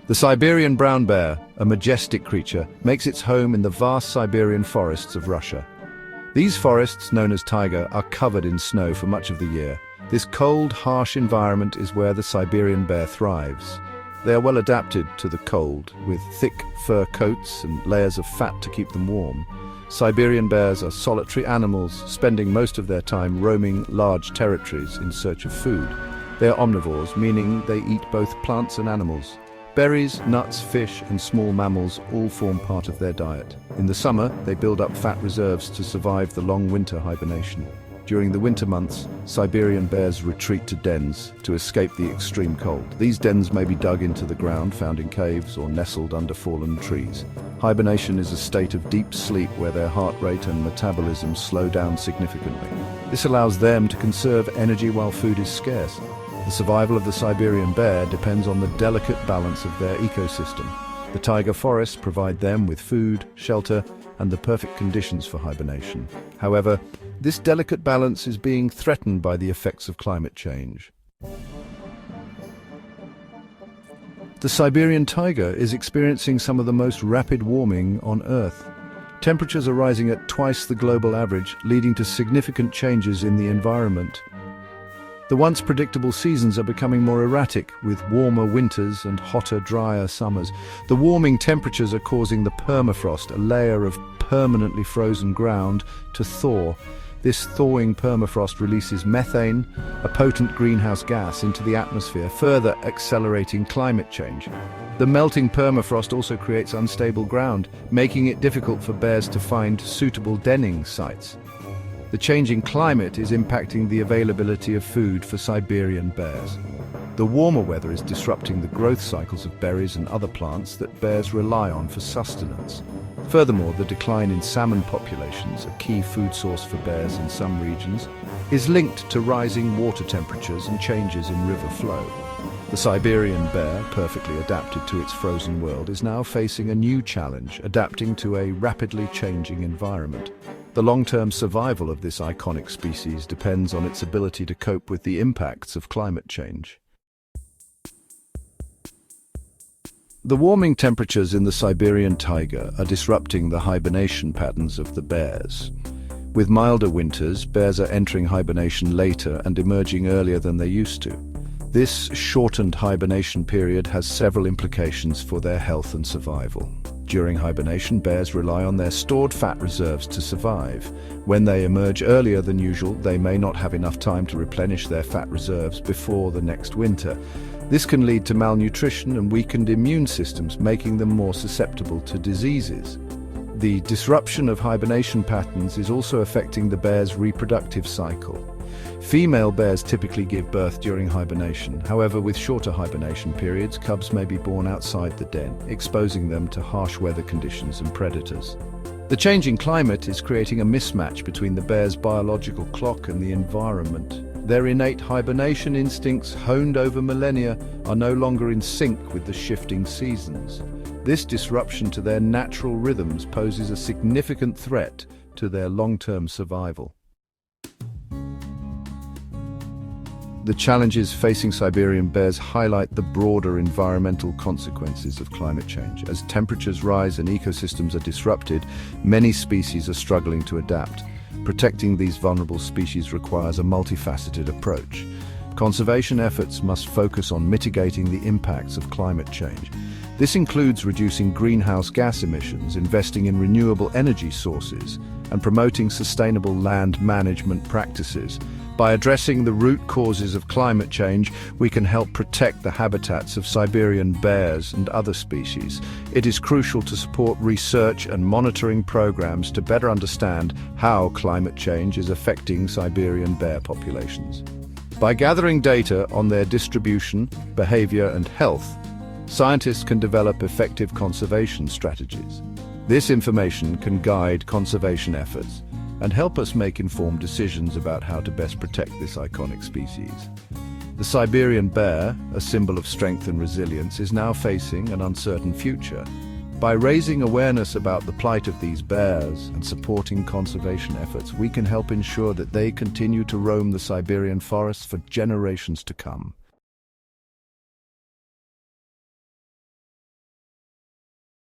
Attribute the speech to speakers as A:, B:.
A: The Siberian brown bear, a majestic creature, makes its home in the vast Siberian forests of Russia. These forests, known as taiga, are covered in snow for much of the year. This cold, harsh environment is where the Siberian bear thrives. They are well adapted to the cold, with thick fur coats and layers of fat to keep them warm. Siberian bears are solitary animals, spending most of their time roaming large territories in search of food. They are omnivores, meaning they eat both plants and animals. Berries, nuts, fish, and small mammals all form part of their diet. In the summer, they build up fat reserves to survive the long winter hibernation. During the winter months, Siberian bears retreat to dens to escape the extreme cold. These dens may be dug into the ground, found in caves, or nestled under fallen trees. Hibernation is a state of deep sleep where their heart rate and metabolism slow down significantly. This allows them to conserve energy while food is scarce. The survival of the Siberian bear depends on the delicate balance of their ecosystem. The taiga forests provide them with food, shelter, and the perfect conditions for hibernation. However, this delicate balance is being threatened by the effects of climate change. The Siberian taiga is experiencing some of the most rapid warming on Earth. Temperatures are rising at twice the global average, leading to significant changes in the environment. The once predictable seasons are becoming more erratic, with warmer winters and hotter, drier summers. The warming temperatures are causing the permafrost, a layer of permanently frozen ground, to thaw. This thawing permafrost releases methane, a potent greenhouse gas, into the atmosphere, further accelerating climate change. The melting permafrost also creates unstable ground, making it difficult for bears to find suitable denning sites. The changing climate is impacting the availability of food for Siberian bears. The warmer weather is disrupting the growth cycles of berries and other plants that bears rely on for sustenance. Furthermore, the decline in salmon populations, a key food source for bears in some regions, is linked to rising water temperatures and changes in river flow. The Siberian bear, perfectly adapted to its frozen world, is now facing a new challenge, adapting to a rapidly changing environment. The long-term survival of this iconic species depends on its ability to cope with the impacts of climate change. The warming temperatures in the Siberian taiga are disrupting the hibernation patterns of the bears. With milder winters, bears are entering hibernation later and emerging earlier than they used to. This shortened hibernation period has several implications for their health and survival. During hibernation, bears rely on their stored fat reserves to survive. When they emerge earlier than usual, they may not have enough time to replenish their fat reserves before the next winter. This can lead to malnutrition and weakened immune systems, making them more susceptible to diseases. The disruption of hibernation patterns is also affecting the bear's reproductive cycle. Female bears typically give birth during hibernation. However, with shorter hibernation periods, cubs may be born outside the den, exposing them to harsh weather conditions and predators. The changing climate is creating a mismatch between the bear's biological clock and the environment. Their innate hibernation instincts, honed over millennia, are no longer in sync with the shifting seasons. This disruption to their natural rhythms poses a significant threat to their long-term survival. The challenges facing Siberian bears highlight the broader environmental consequences of climate change. As temperatures rise and ecosystems are disrupted, many species are struggling to adapt. Protecting these vulnerable species requires a multifaceted approach. Conservation efforts must focus on mitigating the impacts of climate change. This includes reducing greenhouse gas emissions, investing in renewable energy sources, and promoting sustainable land management practices. By addressing the root causes of climate change, we can help protect the habitats of Siberian bears and other species. It is crucial to support research and monitoring programs to better understand how climate change is affecting Siberian bear populations. By gathering data on their distribution, behavior, and health, scientists can develop effective conservation strategies. This information can guide conservation efforts and help us make informed decisions about how to best protect this iconic species. The Siberian bear, a symbol of strength and resilience, is now facing an uncertain future. By raising awareness about the plight of these bears and supporting conservation efforts, we can help ensure that they continue to roam the Siberian forests for generations to come.